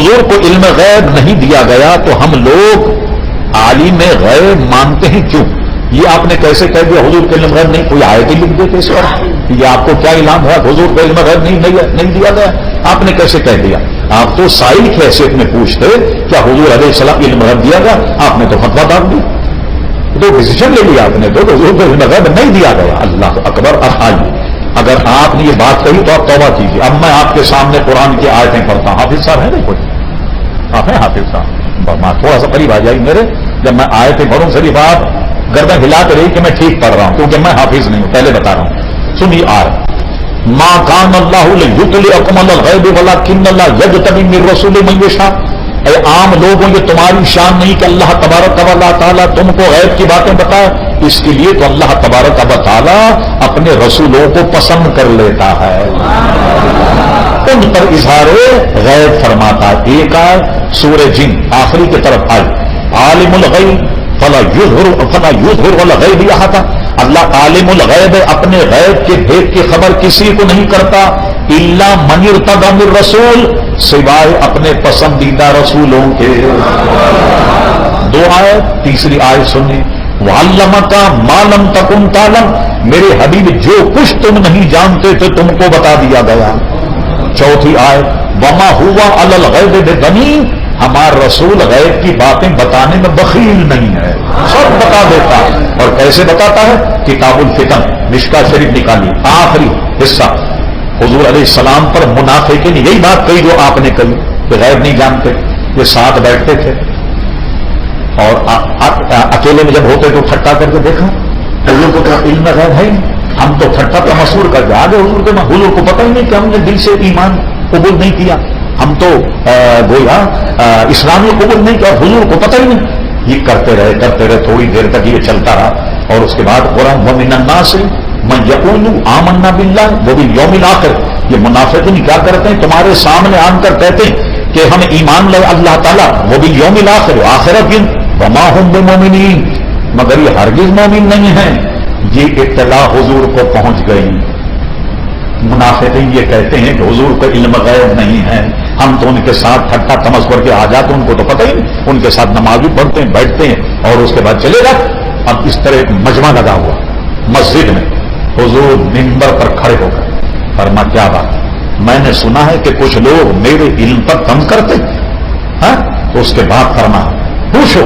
حضور کو علم غیب نہیں دیا گیا تو ہم لوگ عالم غیب مانتے ہیں کیوں؟ یہ آپ نے کیسے کہہ دیا حضور کو علم غیب نہیں؟ کوئی آیت ہی لکھ دیتے اس پر؟ یہ آپ کو کیا الہام ہوا حضور کو علم غیب نہیں دیا گیا؟ آپ نے کیسے کہہ دیا؟ آپ تو سائل کی حیثیت میں پوچھتے کیا حضور علیہ السلام علم غیب دیا گیا؟ آپ نے تو فتویٰ ڈال دی، تو ڈیسیژن لے لیا آپ نے، تو حضور کو علم غیب نہیں دیا گیا۔ اللہ اکبر۔ اب آئیے، اگر آپ نے یہ بات کہی تو آپ توبہ کیجیے۔ اب میں آپ کے سامنے قرآن کی آیتیں پڑھتا ہوں۔ حافظ صاحب ہیں نا کوئی؟ آپ ہیں حافظ صاحب؟ تھوڑا سا قریب آ جائیے میرے، جب میں آیتیں پڑھوں صرف آپ گردن ہلا کر رہی کہ میں ٹھیک پڑھ رہا ہوں، کیونکہ میں حافظ نہیں ہوں، پہلے بتا رہا ہوں۔ سنیے آیت، ما کان اللہ لیطلعکم علی الغیب ولکن اللہ یجتبی من رسولہ من یشاء۔ اے عام لوگوں، یہ تمہاری شان نہیں کہ اللہ تبارک و تعالیٰ تم کو غیب کی باتیں بتائے، اس کے لیے تو اللہ تبارک و تعالیٰ اپنے رسولوں کو پسند کر لیتا ہے، ان پر اظہار غیب فرماتا ہے۔ ایک آیت سورہ جن آخری کی طرف آئی، عالم الغیب فلا یظہر الغیب احد۔ اللہ عالم الغیب ہے، اپنے غیب کے بھید کی خبر کسی کو نہیں کرتا، الا من ارتضی من رسول، سوائے اپنے پسندیدہ رسولوں کے۔ دو آیت، تیسری آیت سنیں، وعلمک ما لم تکن تعلم، میرے حبیب جو کچھ تم نہیں جانتے تھے تم کو بتا دیا گیا۔ چوتھی آیت، وما ہوا علی الغیب بضنین، ہمارا رسول غیب کی باتیں بتانے میں بخیل نہیں ہے، سب بتا دیتا ہے۔ اور کیسے بتاتا ہے؟ کتاب الفتن مشکاۃ شریف نکالی، آخری حصہ حضور علیہ السلام پر منافقین نے یہی بات کہی جو آپ نے کہی کہ غیب نہیں جانتے۔ یہ ساتھ بیٹھتے تھے اور اکیلے میں جب ہوتے تو ٹھٹا کر کے دیکھا حضور کو کیا علم غیب ہے؟ ہم تو ٹھٹا کا مسور کر کے آگے حضور کو پتہ ہی نہیں کہ ہم نے دل سے ایمان قبول نہیں کیا، ہم تو گویا اسلامی قبول نہیں کیا، حضور کو پتہ ہی نہیں۔ یہ کرتے رہے تھوڑی دیر تک یہ چلتا رہا، اور اس کے بعد قرآن وَمِنَ النَّاسِ مَن يَقُولُ آمَنَّا بِاللَّهِ وَبِالْيَوْمِ الْآخِرِ، یہ منافقین کیا کرتے ہیں؟ تمہارے سامنے آن کر کہتے ہیں کہ ہم ایمان لائے اللہ تعالیٰ، وَبِالْيَوْمِ الْآخِرِ، آخرت دن، وَمَا هُم بِمُؤْمِنِينَ، مگر یہ ہرگز مومن نہیں ہیں۔ یہ اطلاع حضور کو پہنچ گئی۔ منافقین یہ کہتے ہیں کہ حضور کو علم غیب نہیں ہے، ہم تو ان کے ساتھ ٹھٹا تمس کر کے آ جاتے، ان کو تو پتہ ہی نہیں، ان کے ساتھ نماز بھی پڑھتے ہیں، بیٹھتے ہیں، اور اس کے بعد چلے گا۔ اب اس طرح ایک مجمع لگا ہوا مسجد میں، حضور منبر پر کھڑے ہو کر فرما، کیا بات، میں نے سنا ہے کہ کچھ لوگ میرے علم پر کم کرتے ہیں۔ تو اس کے بعد فرما، پوچھو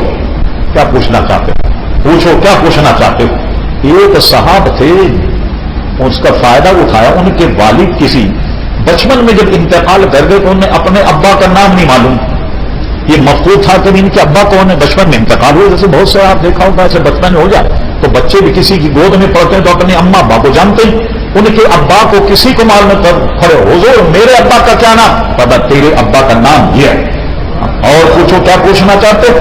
کیا پوچھنا چاہتے ہو، پوچھو کیا پوچھنا چاہتے ہو۔ ایک صاحب تھے، اس کا فائدہ اٹھایا، ان کے والد کسی بچپن میں جب انتقال کر گئے تو انہیں اپنے ابا کا نام نہیں معلوم۔ یہ مفقود تھا کہ ان کے ابا کون ہے، بچپن میں انتقال ہوئے، جیسے بہت سے آپ دیکھا ہوگا ایسے بچپن میں ہو جائے تو بچے بھی کسی کی گود میں پڑھتے ہیں تو اپنے اما ابا کو جانتے ہیں، ان کے ابا کو کسی کو معلوم کر کھڑے، حضور میرے ابا کا کیا نام؟ پتا تیرے ابا کا نام یہ ہے، اور پوچھو کیا پوچھنا چاہتے۔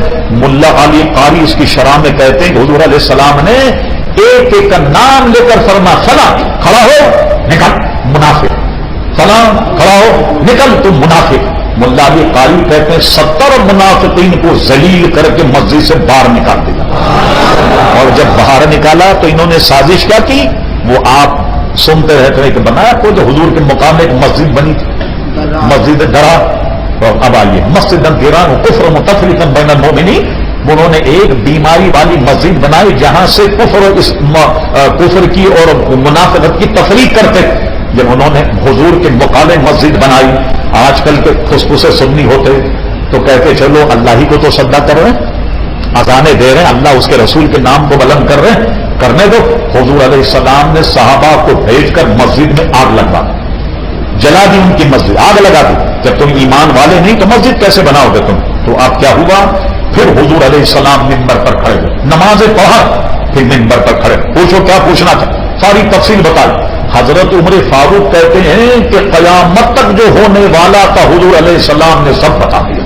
ملا علی قاری اس کی شرح میں کہتے ہیں حضور علیہ السلام نے ایک ایک کا نام لے کر فرما، فلاں کھڑا ہو نکل منافق، فلاں کھڑا ہو نکل تم منافق۔ ملا علی قاری کہتے ہیں 70 منافقین کو ذلیل کر کے مسجد سے باہر نکال دیا، اور جب باہر نکالا تو انہوں نے سازش کیا کی، وہ آپ سنتے رہتے ہیں کہ بنایا کو جو حضور کے مقام میں ایک مسجد بنی تھی، مسجد ڈرا۔ اور اب آئیے مسجد دیران کفر متفرقا بین المؤمنین، انہوں نے ایک بیماری والی مسجد بنائی جہاں سے کفر کی اور منافقت کی تفریق کرتے۔ جب انہوں نے حضور کے مقابلے مسجد بنائی، آج کل کے خصوصے سنی ہوتے تو کہتے چلو اللہ ہی کو تو سجدہ کر رہے ہیں، اذانیں دے رہے ہیں، اللہ اس کے رسول کے نام کو بلند کر رہے ہیں، کرنے دو۔ حضور علیہ السلام نے صحابہ کو بھیج کر مسجد میں آگ لگوا دی، جلا دی ان کی مسجد، آگ لگا دی۔ جب تم ایمان والے نہیں تو مسجد کیسے بناؤ گے تم؟ تو اب کیا ہوا؟ پھر حضور علیہ السلام منبر پر کھڑے ہوئے، نمازیں پڑھا، پھر منبر پر کھڑے، پوچھو کیا پوچھنا تھا، ساری تفصیل بتائی۔ حضرت عمر فاروق کہتے ہیں کہ قیامت تک جو ہونے والا تھا حضور علیہ السلام نے سب بتا دیا،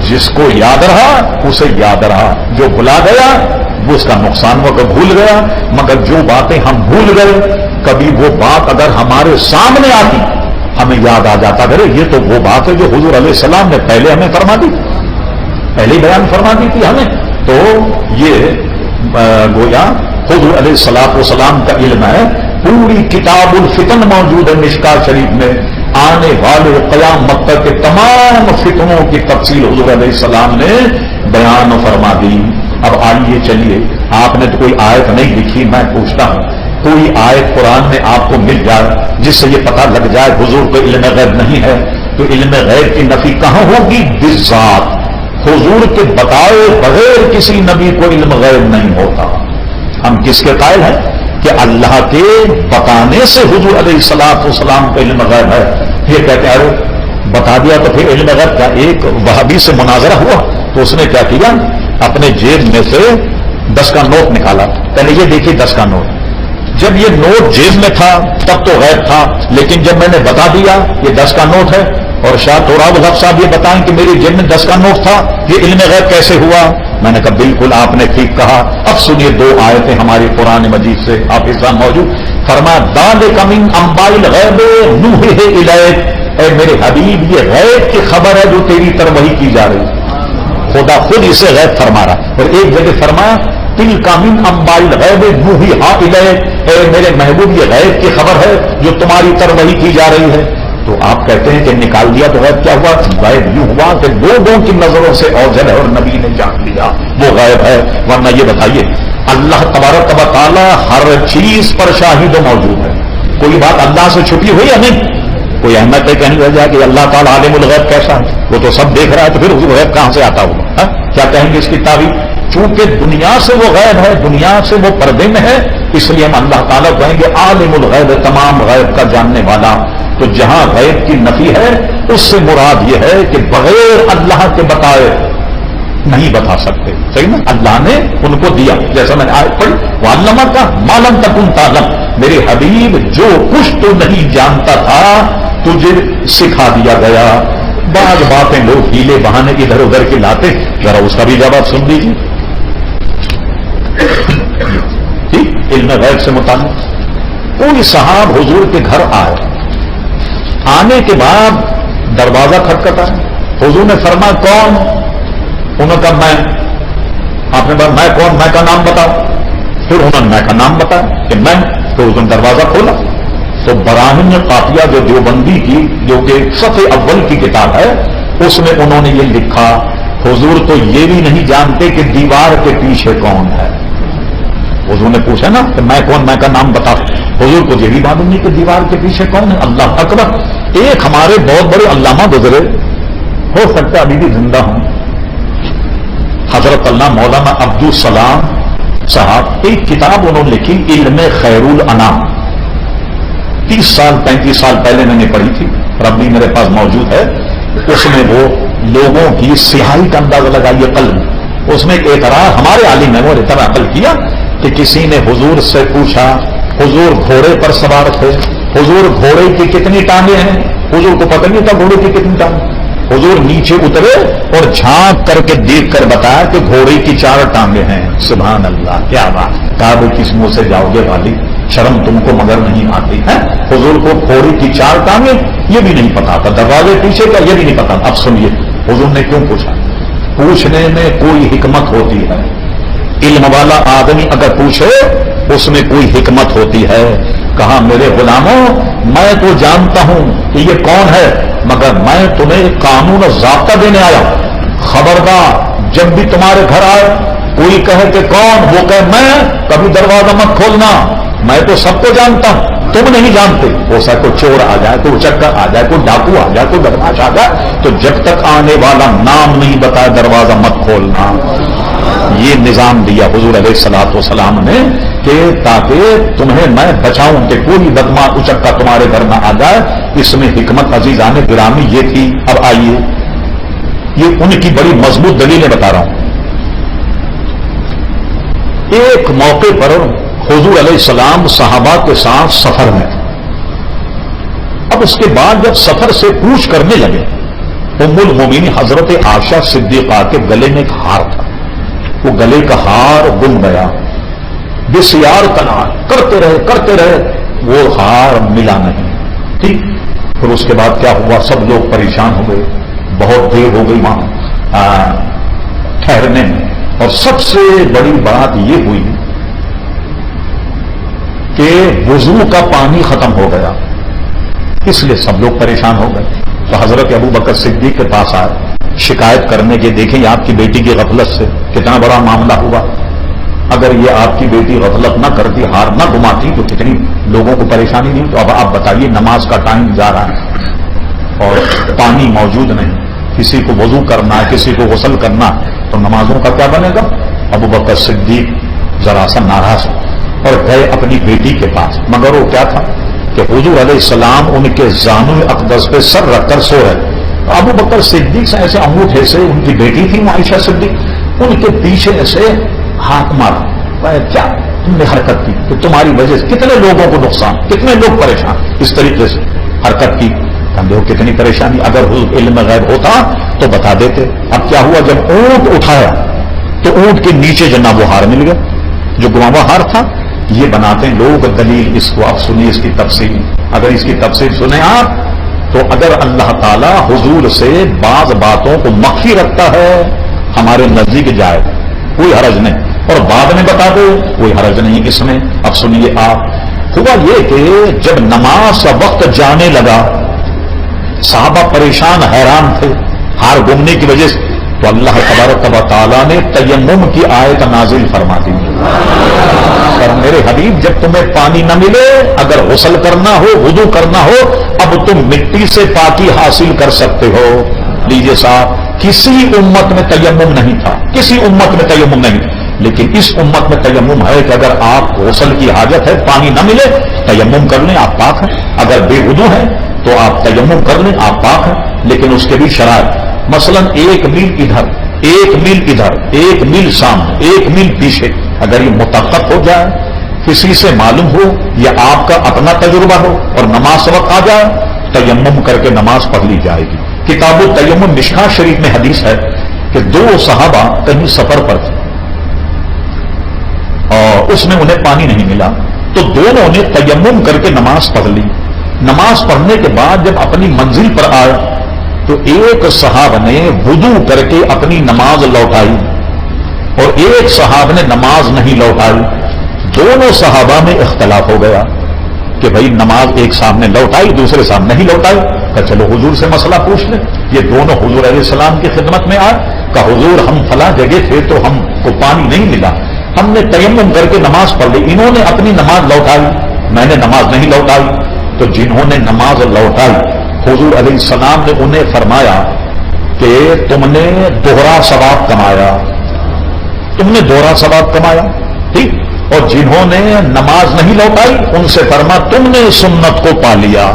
جس کو یاد رہا اسے یاد رہا، جو بھلا گیا وہ اس کا نقصان وہ بھول گیا، مگر جو باتیں ہم بھول گئے کبھی وہ بات اگر ہمارے سامنے آتی ہمیں یاد آ جاتا، کرے یہ تو وہ بات ہے جو حضور علیہ السلام نے پہلے ہمیں فرما دی، پہلے بیان فرما دی تھی ہمیں۔ تو یہ گویا حضور علیہ السلام کا علم ہے، پوری کتاب الفتن موجود ہے مشکاۃ شریف میں، آنے والے قیامت تک کے تمام فتنوں کی تفصیل حضور علیہ السلام نے بیان فرما دی. اب آئیے چلیے، آپ نے تو کوئی آیت نہیں لکھی، میں پوچھتا ہوں کوئی آیت قرآن میں آپ کو مل جائے جس سے یہ پتہ لگ جائے حضور کو علم غیب نہیں ہے؟ تو علم غیب کی نفی کہاں ہوگی؟ بالذات حضور کے بتائے بغیر کسی نبی کو علم غیب نہیں ہوتا. ہم کس کے قائل ہیں کہ اللہ کے بتانے سے حضور علیہ الصلوۃ والسلام کو علم غیب ہے. یہ کہتے ہیں بتا دیا تو پھر علم غیب کیا؟ ایک وہابی سے مناظرہ ہوا تو اس نے کیا کیا، اپنے جیب میں سے 10 کا نوٹ نکالا. پہلے یہ دیکھیے 10 کا نوٹ، جب یہ نوٹ جیب میں تھا تب تو غیب تھا، لیکن جب میں نے بتا دیا یہ 10 کا نوٹ ہے اور شاہ توراب الحق صاحب یہ بتائیں کہ میری جیب میں 10 کا نوٹ تھا، یہ علم غیب کیسے ہوا؟ میں نے کہا بالکل آپ نے ٹھیک کہا. اب سنیے 2 آیتیں ہماری قرآن مجید سے آپ اس طرح موجود. فرمایا ذالک من انباء الغیب نوحیہ الیک، اے میرے حبیب یہ غیب کی خبر ہے جو تیری طرف وحی کی جا رہی. خدا خود اسے غیب فرما رہا. اور ایک جگہ فرمایا تلک من انباء الغیب نوحیہ الیک، اے میرے محبوب یہ غیب کی خبر ہے جو تمہاری طرف وحی کی جا رہی ہے. تو آپ کہتے ہیں کہ نکال دیا تو غیب کیا ہوا؟ غیب یوں ہوا کہ لوگوں کی نظروں سے اوجھل ہے اور نبی نے جان لیا وہ غیب ہے. ورنہ یہ بتائیے اللہ تبارک و تعالی ہر چیز پر شاہد و موجود ہے. کوئی بات اللہ سے چھپی ہوئی یا نہیں؟ کوئی احمد ہے کہنے لگ جائے کہ اللہ تعالیٰ عالم الغیب کیسا ہے؟ وہ تو سب دیکھ رہا ہے، تو پھر اس غیب کہاں سے آتا ہوگا؟ کیا کہیں گے اس کی تعریف؟ چونکہ دنیا سے وہ غیب ہے، دنیا سے وہ پردے میں ہے، اس لیے ہم اللہ تعالیٰ کہیں گے عالم الغیب، تمام غیب کا جاننے والا. تو جہاں غیب کی نفی ہے اس سے مراد یہ ہے کہ بغیر اللہ کے بتائے نہیں بتا سکتے. صحیح نا؟ اللہ نے ان کو دیا، جیسا میں نے آیت پڑھی وَعَلَّمَكَ مَا لَمْ تَكُنْ تَعْلَمْ، میرے حبیب جو کچھ تو نہیں جانتا تھا تجھے سکھا دیا گیا. بعض باتیں لوگ ہیلے بہانے ادھر ادھر کے لاتے، ذرا اس کا بھی جواب سن لیجیے. ٹھیک، علم غیب سے متعلق کوئی صاحب حضور کے گھر آئے، آنے کے بعد دروازہ کھٹکھٹا، حضور نے فرمایا کون؟ انہوں نے کہا میں. آپ نے کہا میں کون؟ میں کا نام بتاؤ. پھر انہوں نے میں کا نام بتایا کہ میں. تو حضور نے دروازہ کھولا تو براہین قافیہ جو دیوبندی کی جو کہ صفحہ اول کی کتاب ہے اس میں انہوں نے یہ لکھا حضور تو یہ بھی نہیں جانتے کہ دیوار کے پیچھے کون ہے. حضور نے پوچھا نا کہ میں کون؟ میں کا نام بتا. حضور کو یہ بھی معلوم نہیں کہ دیوار کے پیچھے کون ہے. اللہ اکبر. ایک ہمارے بہت بڑے علامہ گزرے، ہو سکتا ہے ابھی بھی زندہ ہوں، حضرت اللہ مولانا عبدالسلام صاحب. ایک کتاب انہوں نے لکھی علم خیر الانام، 30 سال 35 سال پہلے میں نے پڑھی تھی، ربی میرے پاس موجود ہے. اس میں وہ لوگوں کی سیاہی کا اندازہ لگائیے قلب. اس میں ایک اعتراض ہمارے عالم نے وہ اعتراض عقل کیا کہ کسی نے حضور سے پوچھا، حضور گھوڑے پر سوار تھے، حضور گھوڑے کی کتنی ٹانگیں ہیں؟ حضور کو پتہ نہیں تھا گھوڑے کی کتنی ٹانگیں. حضور نیچے اترے اور جھانک کر کے دیکھ کر بتایا کہ گھوڑے کی 4 ٹانگیں ہیں. سبحان اللہ، کیا بات. کہا وہ کس منہ سے جاؤ گے والی، شرم تم کو مگر نہیں آتی ہے؟ حضور کو گھوڑے کی 4 ٹانگیں یہ بھی نہیں پتا تھا، دروازے پیچھے کا یہ بھی نہیں پتا. اب سنیے حضور نے کیوں پوچھا. پوچھنے میں کوئی حکمت ہوتی ہے. علم والا آدمی اگر پوچھے اس میں کوئی حکمت ہوتی ہے. کہا میرے غلاموں میں تو جانتا ہوں کہ یہ کون ہے، مگر میں تمہیں قانون و ضابطہ دینے آیا. خبردار جب بھی تمہارے گھر آئے کوئی کہے کہ کون، وہ کہے میں، کبھی دروازہ مت کھولنا. میں تو سب کو جانتا ہوں، تم نہیں جانتے. ہو سکتا کوئی چور آ جائے، کوئی چکر آ جائے، کوئی ڈاکو آ جائے، کوئی بدماش آ جائے، تو جب تک آنے والا نام نہیں بتایا دروازہ مت کھولنا. یہ نظام دیا حضور علیہ الصلوۃ والسلام نے کہ تاکہ تمہیں میں بچاؤں کہ کوئی بدماش اچکا تمہارے گھر نہ آ جائے. اس میں حکمت عزیزان گرامی یہ تھی. اب آئیے یہ ان کی بڑی مضبوط دلیلیں بتا رہا ہوں. ایک موقع پر حضور علیہ السلام صحابہ کے ساتھ سفر میں تھے. اب اس کے بعد جب سفر سے کوچ کرنے لگے ام المومنین حضرت عائشہ صدیقہ کے گلے میں ایک ہار تھا. وہ گلے کا ہار گم گیا. بسیار تلاش کرتے رہے وہ ہار ملا نہیں. ٹھیک. پھر اس کے بعد کیا ہوا، سب لوگ پریشان ہو گئے، بہت دیر ہو گئی وہاں ٹھہرنے میں. اور سب سے بڑی بات یہ ہوئی کہ وضو کا پانی ختم ہو گیا. اس لیے سب لوگ پریشان ہو گئے. تو حضرت ابو بکر صدیق کے پاس آئے شکایت کرنے کے. دیکھیں آپ کی بیٹی کی غفلت سے کتنا بڑا معاملہ ہوا. اگر یہ آپ کی بیٹی غفلت نہ کرتی, ہار نہ گماتی, تو کتنی لوگوں کو پریشانی نہیں. تو اب آپ بتائیے, نماز کا ٹائم جا رہا ہے اور پانی موجود نہیں, کسی کو وضو کرنا ہے, کسی کو غسل کرنا, تو نمازوں کا کیا بنے گا؟ ابو بکر صدیق ذرا سا ناراض اور گئے اپنی بیٹی کے پاس. مگر وہ کیا تھا کہ حضور علیہ السلام ان کے زانو اقدس پہ سر رکھ کر سو رہے. ابو بکر صدیق سے ایسے انگوٹھے سے, ان کی بیٹی تھی عائشہ صدیق, ان کے پیچھے ایسے ہاتھ مارا. کیا تم نے حرکت کی کہ تمہاری وجہ سے کتنے لوگوں کو نقصان, کتنے لوگ پریشان, اس طریقے سے حرکت کی. دیکھو کتنی پریشانی. اگر حضور علم غیب ہوتا تو بتا دیتے. اب کیا ہوا, جب اونٹ اٹھایا تو اونٹ کے نیچے جناب وہ ہار مل گیا, جو گما ہوا ہار تھا. یہ بناتے ہیں لوگ دلیل. اس کو آپ سنیے, اس کی تفصیل. اگر اس کی تفصیل سنیں آپ, تو اگر اللہ تعالیٰ حضور سے بعض باتوں کو مخفی رکھتا ہے, ہمارے نزدیک جائے کوئی حرج نہیں, اور بعد میں بتا دو کوئی حرج نہیں اس میں. اب سنیے آپ. ہوا یہ کہ جب نماز کا وقت جانے لگا, صحابہ پریشان حیران تھے ہار گمنے کی وجہ سے. تو اللہ تبارک و تعالیٰ نے تیمم کی آیت نازل فرما دی. اور میرے حبیب, جب تمہیں پانی نہ ملے, اگر غسل کرنا ہو, وضو کرنا ہو, اب تم مٹی سے پاکی حاصل کر سکتے ہو. لیجیے صاحب, کسی امت میں تیمم نہیں تھا, کسی امت میں تیمم نہیں, لیکن اس امت میں تیمم ہے کہ اگر آپ غسل کی حاجت ہے, پانی نہ ملے, تیمم کر لیں, آپ پاک ہیں. اگر بے وضو ہے تو آپ تیمم کر لیں, آپ پاک ہیں. لیکن اس کے بھی شرائط, مثلا 1 میل ادھر, 1 میل ادھر, 1 میل سامنے, 1 میل پیچھے, اگر یہ متفق ہو جائے, کسی سے معلوم ہو یا آپ کا اپنا تجربہ ہو اور نماز وقت آ جائے, تیمم کر کے نماز پڑھ لی جائے گی. کتاب التیمم مشکاۃ شریف میں حدیث ہے کہ 2 صحابہ کہیں سفر پر تھے اور اس میں انہیں پانی نہیں ملا, تو دونوں نے تیمم کر کے نماز پڑھ لی. نماز پڑھنے کے بعد جب اپنی منزل پر آئے تو ایک صحابہ نے وضو کر کے اپنی نماز لوٹائی اور ایک صحابہ نے نماز نہیں لوٹائی. دونوں صحابہ میں اختلاف ہو گیا کہ بھائی نماز ایک صاحب نے لوٹائی, دوسرے صاحب نہیں لوٹائی. کہ چلو حضور سے مسئلہ پوچھ لیں. یہ دونوں حضور علیہ السلام کی خدمت میں آئے. کہ حضور ہم فلاں جگہ تھے تو ہم کو پانی نہیں ملا, ہم نے تیمم کر کے نماز پڑھ لی, انہوں نے اپنی نماز لوٹائی, میں نے نماز نہیں لوٹائی. تو جنہوں نے نماز لوٹائی, حضور علیہ السلام نے انہیں فرمایا کہ تم نے دوہرا ثواب کمایا, تم نے دوہرا ثواب کمایا. ٹھیک. اور جنہوں نے نماز نہیں لوٹائی ان سے فرما تم نے سنت کو پا لیا,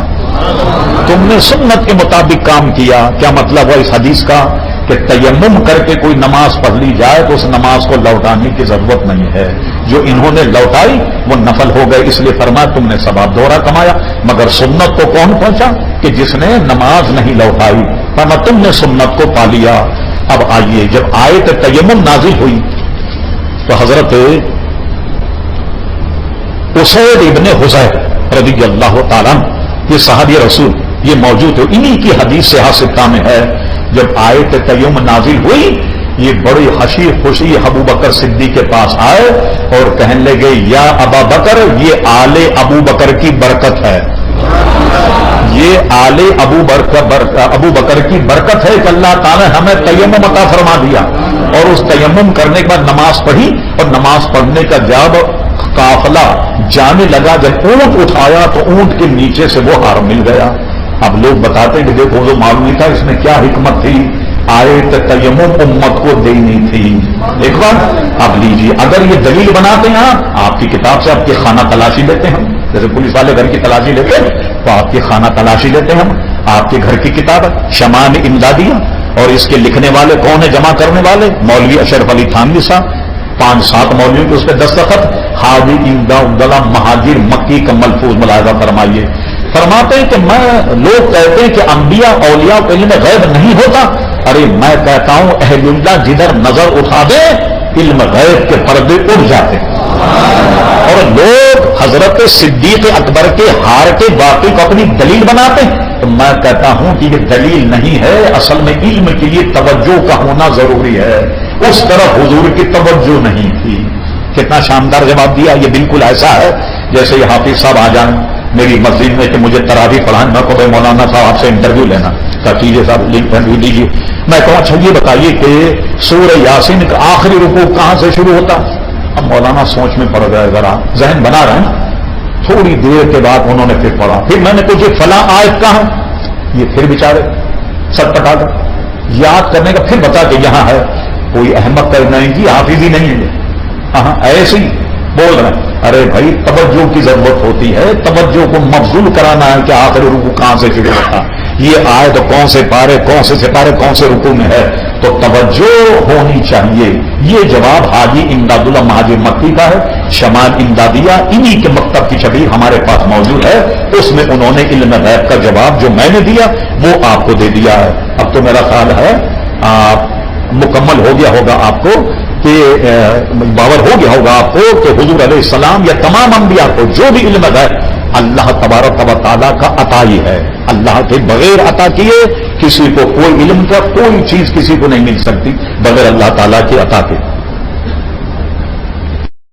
تم نے سنت کے مطابق کام کیا. کیا مطلب ہے اس حدیث کا؟ کہ تیمم کر کے کوئی نماز پڑھ لی جائے تو اس نماز کو لوٹانے کی ضرورت نہیں ہے. جو انہوں نے لوٹائی وہ نفل ہو گئے, اس لیے فرمایا تم نے ثواب دوہرا کمایا. مگر سنت کو کون پہنچا؟ کہ جس نے نماز نہیں لوٹائی, فرمایا تم نے سنت کو پا لیا. اب آئیے, جب آیت تیمم نازل ہوئی تو حضرت اسید ابن حذیفہ رضی اللہ تعالیٰ, یہ صحابی رسول, یہ موجود ہے, انہی کی حدیث سے حاصل میں ہے. جب آیت تیمم نازل ہوئی, یہ بڑی ہنسی خوشی ابو بکر صدیق کے پاس آئے اور کہنے لگے یا ابا بکر, یہ آل ابو بکر کی برکت ہے, یہ آل ابو بکر کی برکت ہے کہ اللہ تعالیٰ ہمیں تیمم عطا فرما دیا. اور اس تیمم کرنے کے بعد نماز پڑھی, اور نماز پڑھنے کا جب قافلہ جانے لگا, جب اونٹ اٹھایا تو اونٹ کے نیچے سے وہ ہار مل گیا. اب لوگ بتاتے ہیں کہ دیکھو جو معلوم نہیں تھا, اس میں کیا حکمت تھی, آیت تیمم امت کو دینی تھی. ایک بار اب لیجیے, اگر یہ دلیل بناتے ہیں آپ کی کتاب سے, آپ کی خانہ تلاشی لیتے ہیں, جیسے پولیس والے گھر کی تلاشی لیتے ہیں تو آپ کی خانہ تلاشی لیتے ہیں, آپ کے گھر کی کتاب شمائل امدادیہ, اور اس کے لکھنے والے کون ہیں, جمع کرنے والے مولوی اشرف علی تھانوی صاحب, 5-7 مولویوں کے اس پہ دستخط, حاجی عبداللہ مہاجر مکی کا ملفوظ ملاحظہ فرمائیے. فرماتے ہیں کہ لوگ کہتے ہیں کہ انبیاء اولیاء کو علم غیب نہیں ہوتا. ارے میں کہتا ہوں اہل اللہ جدھر نظر اٹھا دے علم غیب کے پردے اڑ جاتے ہیں. اور لوگ حضرت صدیق اکبر کے ہار کے واقعے کو اپنی دلیل بناتے ہیں. تو میں کہتا ہوں کہ یہ دلیل نہیں ہے, اصل میں علم کے لیے توجہ کا ہونا ضروری ہے. اس طرح حضور کی توجہ نہیں تھی. کتنا شاندار جواب دیا. یہ بالکل ایسا ہے جیسے یہ حافظ صاحب آ جائیں, میری مسجد میں کہ مجھے تراویح پڑھائیں. میں کہوں مولانا صاحب آپ سے انٹرویو لینا کا چیزیں صاحب انٹرویو لیجیے. میں کہوں اچھا یہ بتائیے کہ سورہ یاسین کا آخری رکوع کہاں سے شروع ہوتا؟ اب مولانا سوچ میں پڑ گئے, ذرا ذہن بنا رہے ہیں. تھوڑی دیر کے بعد انہوں نے پھر پڑھا. پھر میں نے کہا یہ فلاں آیت کہاں ہے؟ یہ پھر بیچارے سر پٹا کر یاد کرنے کا پھر بتا کہ یہاں ہے. کوئی احمد کا نہیں جی حافظ ہی نہیں ہے. ہاں ایسے ہی بول رہے ہیں. ارے بھائی توجہ کی ضرورت ہوتی ہے, توجہ کو مبذول کرانا ہے کہ آخری رکوع کہاں سے شروع ہوتا, یہ آیت کون سے پارے, کون سے سپارے, کون سے رکوع میں ہے, تو توجہ ہونی چاہیے. یہ جواب حاجی امداد اللہ مہاجر مکی کا ہے. شمال امدادیہ انہی کے مکتب کی شبیہ ہمارے پاس موجود ہے. اس میں انہوں نے علم غیب کا جواب جو میں نے دیا وہ آپ کو دے دیا ہے. اب تو میرا خیال ہے مکمل ہو گیا ہوگا آپ کو کہ باور ہو گیا ہوگا آپ کو کہ حضور علیہ السلام یا تمام انبیاء کو جو بھی علم ہے اللہ تبارک و تعالیٰ کا عطا ہی ہے. اللہ کے بغیر عطا کیے کسی کو کوئی علم کا کوئی چیز کسی کو نہیں مل سکتی بغیر اللہ تعالیٰ کے عطا کے.